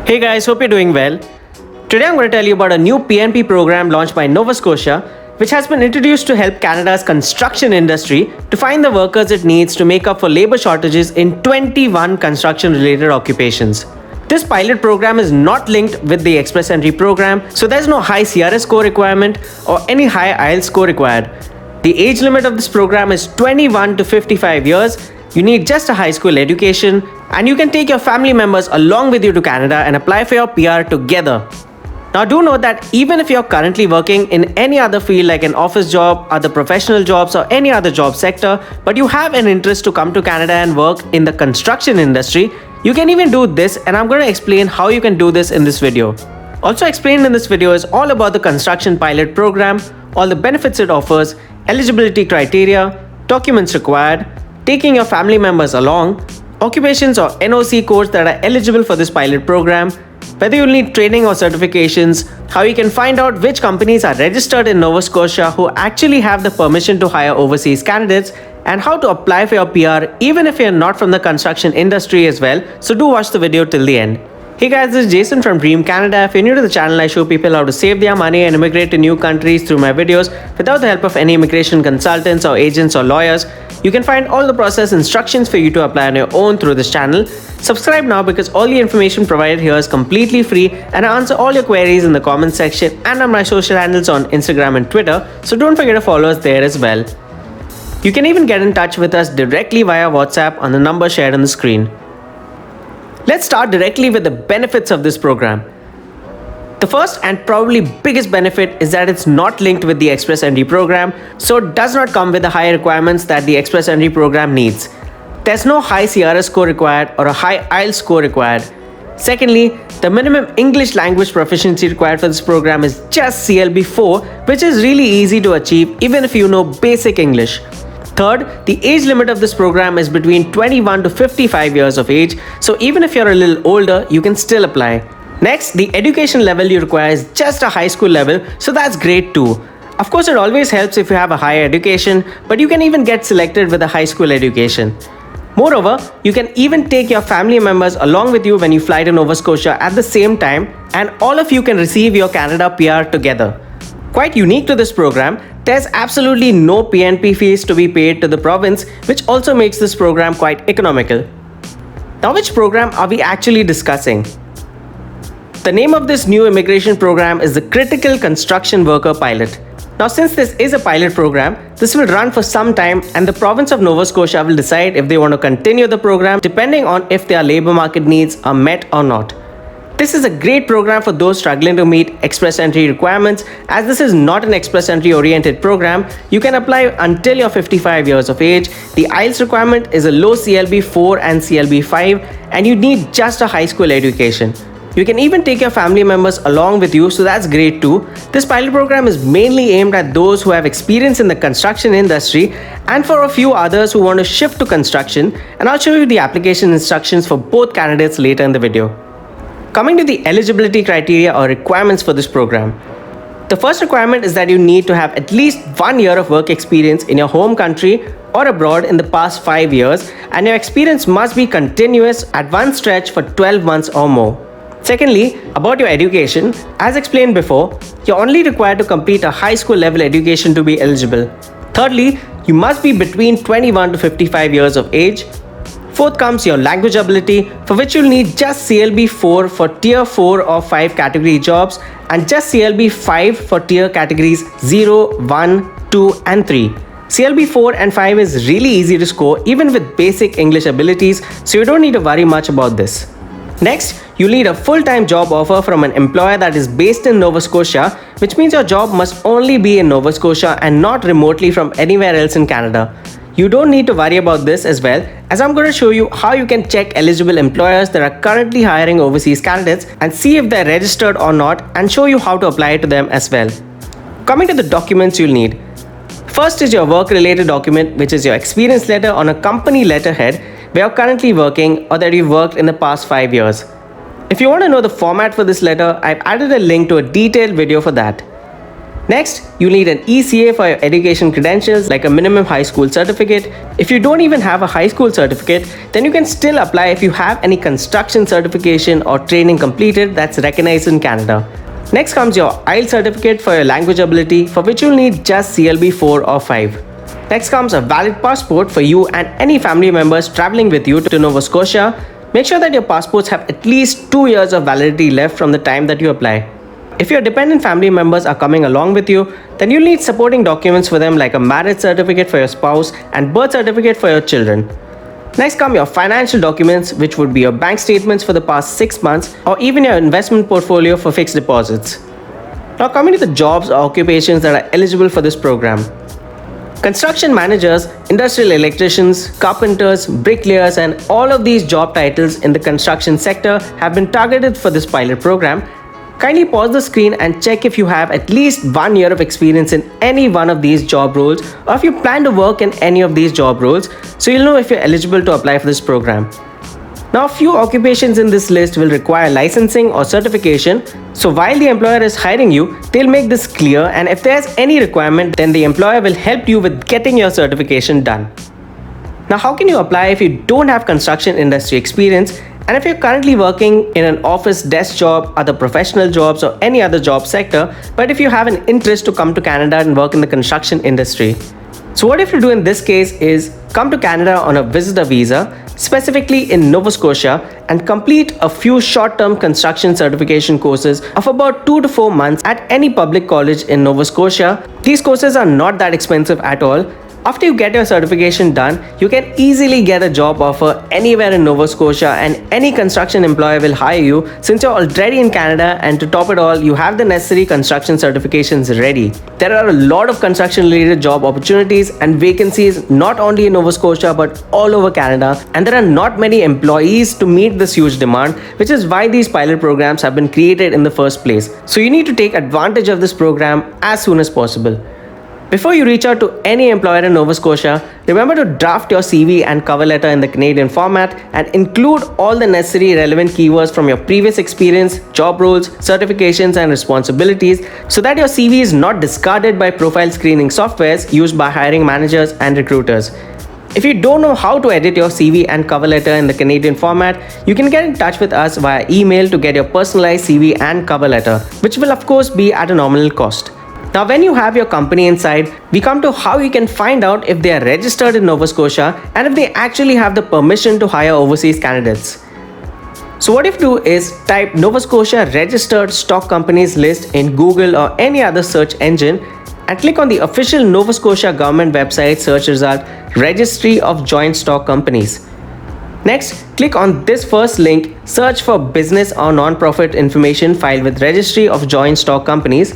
Hey guys, hope you're doing well. Today I'm going to tell you about a new PNP program launched by Nova Scotia, which has been introduced to help Canada's construction industry to find the workers it needs to make up for labor shortages in 21 construction-related occupations. This pilot program is not linked with the Express Entry program, so there's no high CRS score requirement or any high IELTS score required. The age limit of this program is 21 to 55 years. You need just a high school education, and you can take your family members along with you to Canada and apply for your PR together. Now do note that even if you're currently working in any other field like an office job, other professional jobs or any other job sector, but you have an interest to come to Canada and work in the construction industry, you can even do this, and I'm going to explain how you can do this in this video. Also explained in this video is all about the construction pilot program, all the benefits it offers, eligibility criteria, documents required, taking your family members along, occupations or NOC codes that are eligible for this pilot program, whether you'll need training or certifications, how you can find out which companies are registered in Nova Scotia who actually have the permission to hire overseas candidates, and how to apply for your PR even if you're not from the construction industry as well, so do watch the video till the end. Hey guys, this is Jason from Dream Canada. If you're new to the channel, I show people how to save their money and immigrate to new countries through my videos without the help of any immigration consultants or agents or lawyers. You can find all the process instructions for you to apply on your own through this channel. Subscribe now because all the information provided here is completely free, and I answer all your queries in the comment section and on my social handles on Instagram and Twitter, so don't forget to follow us there as well. You can even get in touch with us directly via WhatsApp on the number shared on the screen. Let's start directly with the benefits of this program. The first and probably biggest benefit is that it's not linked with the Express Entry program, so it does not come with the high requirements that the Express Entry program needs. There's no high CRS score required or a high IELTS score required. Secondly, the minimum English language proficiency required for this program is just CLB4, which is really easy to achieve even if you know basic English. Third, the age limit of this program is between 21 to 55 years of age, so even if you're a little older, you can still apply. Next, the education level you require is just a high school level, so that's great too. Of course, it always helps if you have a higher education, but you can even get selected with a high school education. Moreover, you can even take your family members along with you when you fly to Nova Scotia at the same time, and all of you can receive your Canada PR together. Quite unique to this program, there's absolutely no PNP fees to be paid to the province, which also makes this program quite economical. Now, which program are we actually discussing? The name of this new immigration program is the Critical Construction Worker Pilot. Now, since this is a pilot program, this will run for some time, and the province of Nova Scotia will decide if they want to continue the program depending on if their labor market needs are met or not. This is a great program for those struggling to meet Express Entry requirements. As this is not an Express Entry oriented program, you can apply until you're 55 years of age. The IELTS requirement is a low CLB4 and CLB5, and you need just a high school education. You can even take your family members along with you, so that's great too. This pilot program is mainly aimed at those who have experience in the construction industry and for a few others who want to shift to construction, and I'll show you the application instructions for both candidates later in the video. Coming to the eligibility criteria or requirements for this program. The first requirement is that you need to have at least 1 year of work experience in your home country or abroad in the past 5 years, and your experience must be continuous at one stretch for 12 months or more. Secondly, about your education, as explained before, you're only required to complete a high school level education to be eligible. Thirdly, you must be between 21 to 55 years of age. Fourth comes your language ability, for which you'll need just CLB4 for Tier 4 or 5 category jobs and just CLB5 for tier categories 0, 1, 2 and 3. CLB4 and 5 is really easy to score even with basic English abilities, so you don't need to worry much about this. Next, you'll need a full-time job offer from an employer that is based in Nova Scotia, which means your job must only be in Nova Scotia and not remotely from anywhere else in Canada. You don't need to worry about this as well, as I'm going to show you how you can check eligible employers that are currently hiring overseas candidates and see if they're registered or not, and show you how to apply to them as well. Coming to the documents you'll need. First is your work-related document, which is your experience letter on a company letterhead where you're currently working or that you've worked in the past 5 years. If you want to know the format for this letter, I've added a link to a detailed video for that. Next, you'll need an ECA for your education credentials like a minimum high school certificate. If you don't even have a high school certificate, then you can still apply if you have any construction certification or training completed that's recognized in Canada. Next comes your IELTS certificate for your language ability, for which you'll need just CLB 4 or 5. Next comes a valid passport for you and any family members traveling with you to Nova Scotia. Make sure that your passports have at least 2 years of validity left from the time that you apply. If your dependent family members are coming along with you, then you'll need supporting documents for them like a marriage certificate for your spouse and birth certificate for your children. Next come your financial documents, which would be your bank statements for the past 6 months or even your investment portfolio for fixed deposits. Now coming to the jobs or occupations that are eligible for this program. Construction managers, industrial electricians, carpenters, bricklayers, and all of these job titles in the construction sector have been targeted for this pilot program. Kindly pause the screen and check if you have at least 1 year of experience in any one of these job roles, or if you plan to work in any of these job roles, so you'll know if you're eligible to apply for this program. Now, a few occupations in this list will require licensing or certification, so while the employer is hiring you, they'll make this clear, and if there's any requirement, then the employer will help you with getting your certification done. Now, how can you apply if you don't have construction industry experience? And if you're currently working in an office desk job, other professional jobs, or any other job sector, but if you have an interest to come to Canada and work in the construction industry. So what if you do in this case is come to Canada on a visitor visa, specifically in Nova Scotia, and complete a few short-term construction certification courses of about 2 to 4 months at any public college in Nova Scotia. These courses are not that expensive at all. After you get your certification done, you can easily get a job offer anywhere in Nova Scotia, and any construction employer will hire you since you're already in Canada, and to top it all, you have the necessary construction certifications ready. There are a lot of construction related job opportunities and vacancies not only in Nova Scotia but all over Canada, and there are not many employees to meet this huge demand, which is why these pilot programs have been created in the first place. So you need to take advantage of this program as soon as possible. Before you reach out to any employer in Nova Scotia, remember to draft your CV and cover letter in the Canadian format and include all the necessary relevant keywords from your previous experience, job roles, certifications, and responsibilities so that your CV is not discarded by profile screening softwares used by hiring managers and recruiters. If you don't know how to edit your CV and cover letter in the Canadian format, you can get in touch with us via email to get your personalized CV and cover letter, which will of course be at a nominal cost. Now, when you have your company inside, we come to how you can find out if they are registered in Nova Scotia and if they actually have the permission to hire overseas candidates. So what you do is type Nova Scotia registered stock companies list in Google or any other search engine and click on the official Nova Scotia government website search result, Registry of Joint Stock Companies. Next, click on this first link, search for business or non-profit information filed with Registry of Joint Stock Companies.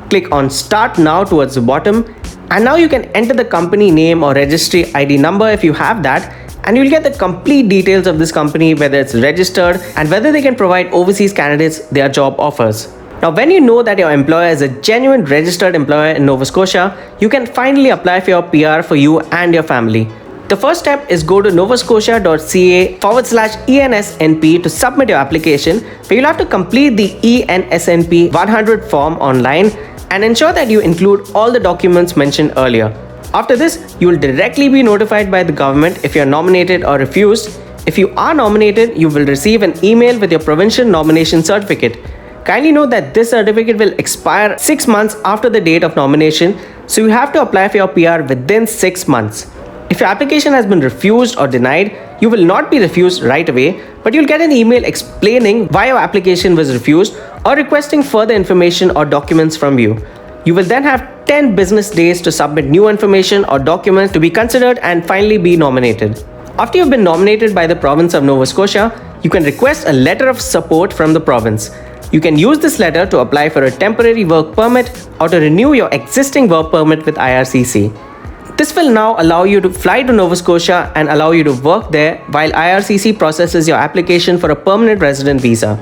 Click on Start Now towards the bottom, and now you can enter the company name or registry ID number if you have that, and you'll get the complete details of this company, whether it's registered and whether they can provide overseas candidates their job offers. Now, when you know that your employer is a genuine registered employer in Nova Scotia, you can finally apply for your PR for you and your family. The first step is go to novascotia.ca/ENSNP to submit your application, where you'll have to complete the ENSNP 100 form online and ensure that you include all the documents mentioned earlier. After this, you will directly be notified by the government if you are nominated or refused. If you are nominated, you will receive an email with your provincial nomination certificate. Kindly note that this certificate will expire 6 months after the date of nomination, so you have to apply for your PR within 6 months. If your application has been refused or denied, you will not be refused right away, but you'll get an email explaining why your application was refused or requesting further information or documents from you. You will then have 10 business days to submit new information or documents to be considered and finally be nominated. After you've been nominated by the province of Nova Scotia, you can request a letter of support from the province. You can use this letter to apply for a temporary work permit or to renew your existing work permit with IRCC. This will now allow you to fly to Nova Scotia and allow you to work there while IRCC processes your application for a permanent resident visa.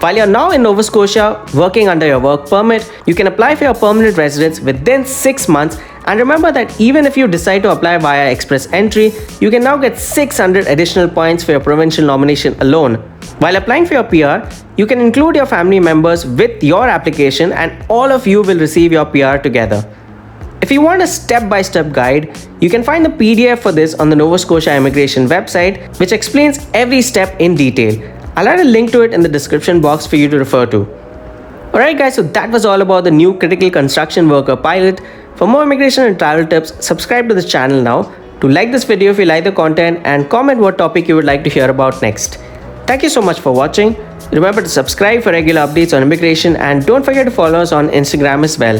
While you're now in Nova Scotia working under your work permit, you can apply for your permanent residence within 6 months, and remember that even if you decide to apply via express entry, you can now get 600 additional points for your provincial nomination alone. While applying for your PR, you can include your family members with your application and all of you will receive your PR together. If you want a step-by-step guide, you can find the PDF for this on the Nova Scotia Immigration website, which explains every step in detail. I'll add a link to it in the description box for you to refer to. Alright guys, so that was all about the new critical construction worker pilot. For more immigration and travel tips, subscribe to this channel now. To like this video if you like the content and comment what topic you would like to hear about next. Thank you so much for watching. Remember to subscribe for regular updates on immigration and don't forget to follow us on Instagram as well.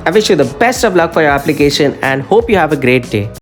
I wish you the best of luck for your application and hope you have a great day.